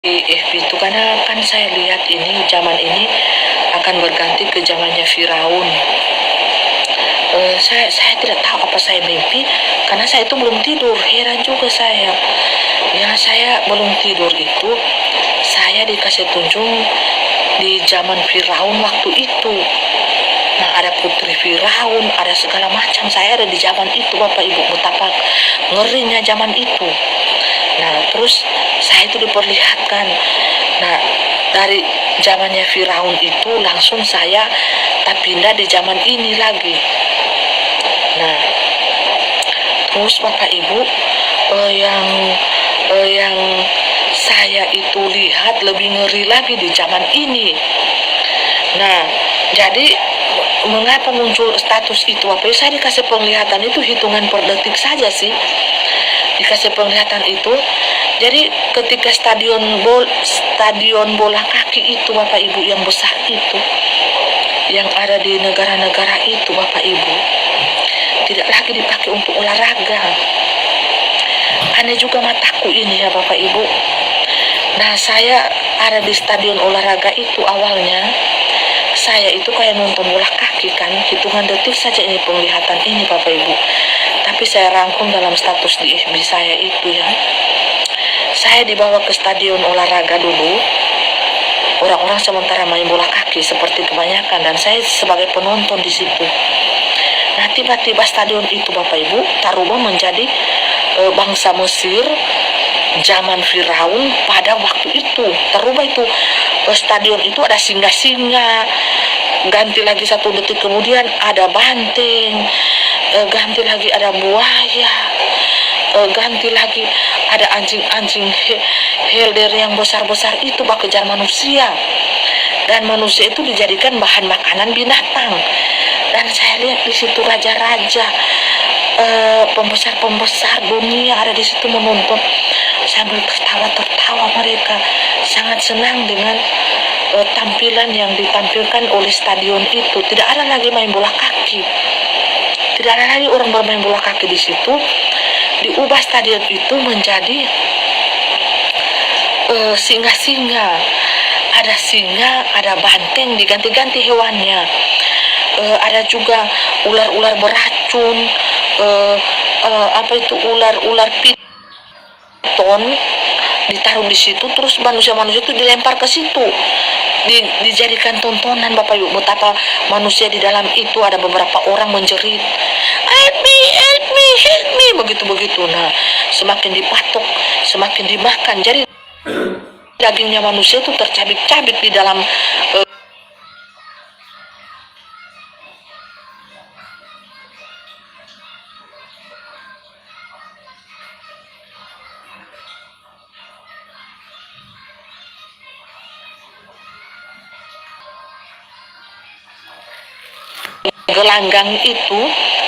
di FB itu karena kan saya lihat ini zaman ini akan berganti ke zamannya Firaun. Saya tidak tahu apa saya mimpi karena saya itu belum tidur. Heran juga saya. Yang saya belum tidur itu saya dikasih tunjuk di zaman Firaun waktu itu. Nah, ada putri Firaun, ada segala macam. Saya ada di zaman itu, Bapak Ibu. Betapa ngerinya zaman itu. Nah, terus saya itu diperlihatkan. Nah, dari zamannya Firaun itu langsung saya tak pindah di zaman ini lagi. Nah, terus Bapak Ibu, yang saya itu lihat lebih ngeri lagi di zaman ini. Nah, jadi mengapa muncul status itu? Apa saya dikasih penglihatan itu hitungan per detik saja sih. Dikasih penglihatan itu. Jadi ketika stadion bola kaki itu Bapak Ibu yang besar itu, yang ada di negara-negara itu Bapak Ibu, tidak lagi dipakai untuk olahraga. Aneh juga mataku ini ya Bapak Ibu. Nah, saya ada di stadion olahraga itu awalnya. Saya itu kayak nonton bola kaki kan, hitungan detik saja ini penglihatan ini Bapak Ibu. Tapi saya rangkum dalam status di FB saya itu ya. Saya dibawa ke stadion olahraga dulu. Orang-orang sementara main bola kaki seperti kebanyakan dan saya sebagai penonton di situ. Nah, tiba-tiba stadion itu Bapak Ibu terubah menjadi bangsa Mesir zaman Firaun pada waktu itu. Terubah itu stadion itu ada singa-singa, ganti lagi satu detik kemudian ada banteng, ganti lagi ada buaya, ganti lagi ada anjing-anjing helder yang besar-besar itu bak kejar manusia, dan manusia itu dijadikan bahan makanan binatang. Dan saya lihat di situ raja-raja, pembesar-pembesar dunia ada di situ menonton sambil tertawa mereka sangat senang dengan tampilan yang ditampilkan oleh stadion itu. Tidak ada lagi main bola kaki, tidak ada lagi orang bermain bola kaki di situ. Diubah stadion itu menjadi singa-singa, ada singa, ada banteng, diganti-ganti hewannya. Ada juga ular-ular beracun, ular piton ditaruh di situ, terus manusia-manusia itu dilempar ke situ, dijadikan tontonan Bapak Ibu. Betapa manusia di dalam itu ada beberapa orang menjerit, help me, help me, begitu. Nah, semakin dipatok, semakin dimakan. Jadi dagingnya manusia itu tercabik-cabik di dalam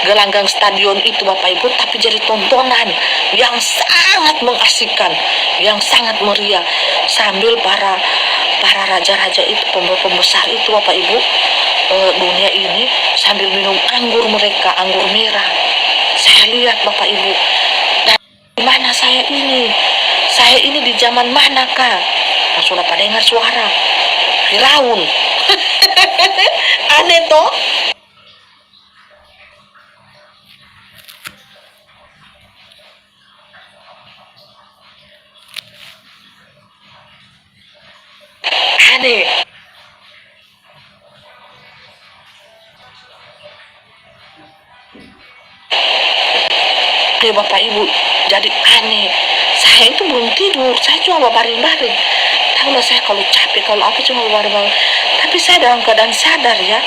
gelanggang stadion itu Bapak Ibu, tapi jadi tontonan yang sangat mengasihkan, yang sangat meriah, sambil para raja-raja itu, pembesar itu Bapak Ibu, dunia ini sambil minum anggur mereka, anggur merah. Saya lihat Bapak Ibu, dan di mana saya ini? Saya ini di zaman mana Kak? Langsung dapat dengar suara Firaun. Aneh toh? Aneh. Bapak Ibu, jadi aneh. Saya itu belum tidur, saya cuma baring-baring. Tahulah saya kalau capek, kalau apa cuma baring-baring. Tapi saya dalam keadaan sadar ya.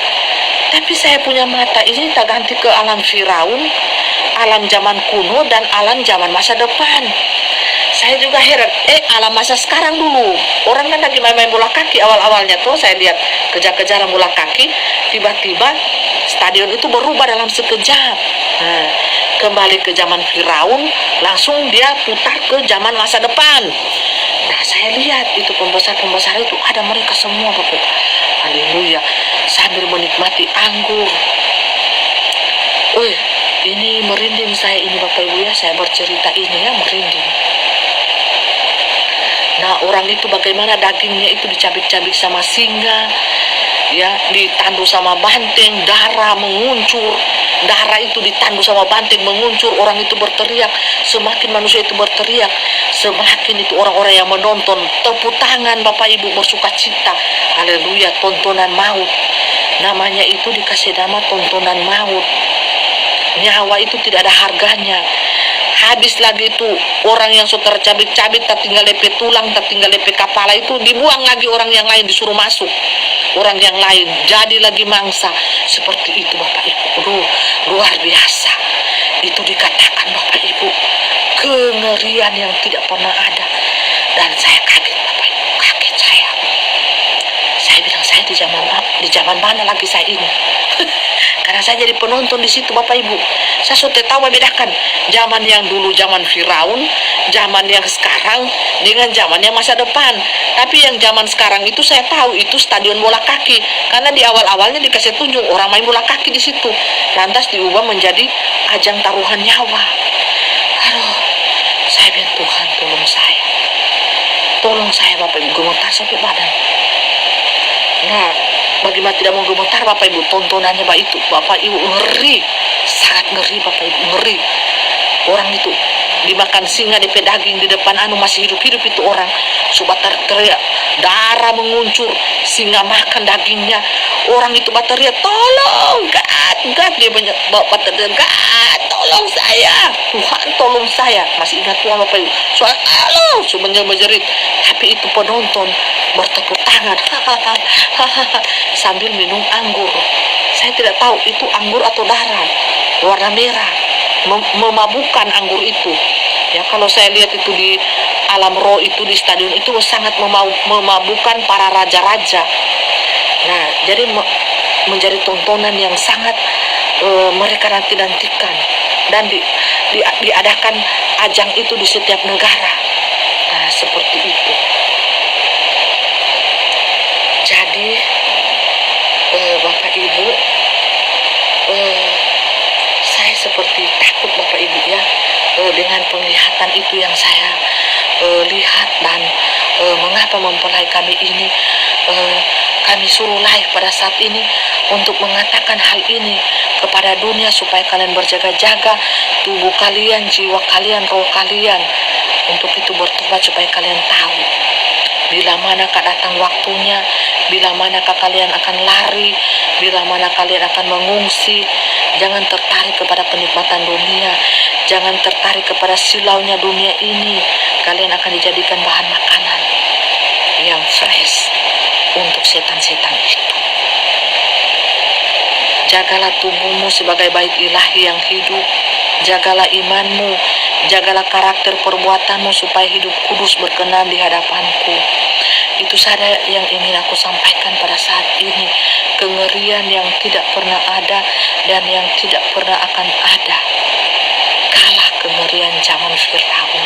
Tapi saya punya mata ini tak ganti ke alam Firaun, alam zaman kuno dan alam zaman masa depan. Saya juga heran, alam masa sekarang dulu. Orang kan lagi main-main bola kaki awal-awalnya tuh, saya lihat kejar-kejaran bola kaki, tiba-tiba stadion itu berubah dalam sekejap. Nah, kembali ke zaman Firaun, langsung dia putar ke zaman masa depan. Nah, saya lihat itu pembesar-pembesar itu ada mereka semua Bapak. Haleluya, sambil menikmati anggur. Ini merinding saya ini Bapak Ibu ya, saya bercerita ini ya merinding. Nah, orang itu bagaimana dagingnya itu dicabik-cabik sama singa, ya, ditandu sama banteng, darah menguncur, darah itu ditandu sama banteng menguncur, orang itu berteriak. Semakin manusia itu berteriak, semakin itu orang-orang yang menonton tepuk tangan, Bapak Ibu, bersuka cita. Haleluya, tontonan maut. Namanya itu dikasih nama tontonan maut. Nyawa itu tidak ada harganya. Habis lagi itu orang yang suka cabik-cabik, tak tinggal lepe tulang, tak tinggal lepe kepala, itu dibuang lagi, orang yang lain disuruh masuk, orang yang lain jadi lagi mangsa. Seperti itu, Bapak Ibu. Aduh, luar biasa. Itu dikatakan, Bapak Ibu, kengerian yang tidak pernah ada. Dan saya kaget, Bapak Ibu, kaget saya. Saya bilang, saya di zaman mana lagi saya ini? Karena saya jadi penonton di situ, Bapak Ibu. Saya sudah tahu membedakan zaman yang dulu, zaman Firaun, zaman yang sekarang dengan zaman yang masa depan. Tapi yang zaman sekarang itu saya tahu itu stadion bola kaki, karena di awal-awalnya dikasih tunjuk orang main bola kaki di situ. Lantas diubah menjadi ajang taruhan nyawa. Aduh, saya bilang, Tuhan tolong saya, Bapak Ibu, gemetar sampai badan. Nah, bagaimana tidak mau gemetar, Bapak Ibu, tontonannya Bapak Ibu, ngeri, sangat ngeri, Bapak Ibu, ngeri. Orang itu dimakan singa di daging di depan masih hidup-hidup itu orang. Sobat teriak, darah menguncur, singa makan dagingnya. Orang itu teriak, tolong, God, dia banyak bapak teriak, God, tolong saya, Tuhan tolong saya. Masih ingat Tuhan, Bapak Ibu, soal halo, menjerit. Tapi itu penonton bertepuk tangan sambil minum anggur. Saya tidak tahu itu anggur atau darah warna merah, memabukkan anggur itu. Ya, kalau saya lihat itu di alam roh itu, di stadion itu sangat memabukkan para raja-raja. Nah, jadi menjadi tontonan yang sangat mereka nantikan, dan diadakan ajang itu di setiap negara. Nah, seperti itu. Jadi Bapak Ibu, saya seperti takut, Bapak Ibu, ya, dengan penglihatan itu yang saya lihat. Dan mengapa mempelai kami ini, kami suruh live pada saat ini untuk mengatakan hal ini kepada dunia, supaya kalian berjaga-jaga, tubuh kalian, jiwa kalian, roh kalian, untuk itu bertobat, supaya kalian tahu bila manakah datang waktunya, bila manakah kalian akan lari, bila mana kalian akan mengungsi. Jangan tertarik kepada kenikmatan dunia, jangan tertarik kepada silaunya dunia ini. Kalian akan dijadikan bahan makanan yang fresh untuk setan-setan itu. Jagalah tubuhmu sebagai bait ilahi yang hidup. Jagalah imanmu, jagalah karakter perbuatanmu, supaya hidup kudus berkenan di hadapanku. Itu saja yang ingin aku sampaikan pada saat ini. Kengerian yang tidak pernah ada dan yang tidak pernah akan ada, kalah kengerian zaman Firaun.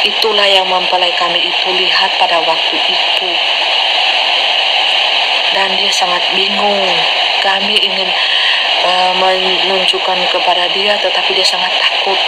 Itulah yang mempelai kami itu lihat pada waktu itu, dan dia sangat bingung. Kami ingin menunjukkan kepada dia, tetapi dia sangat takut.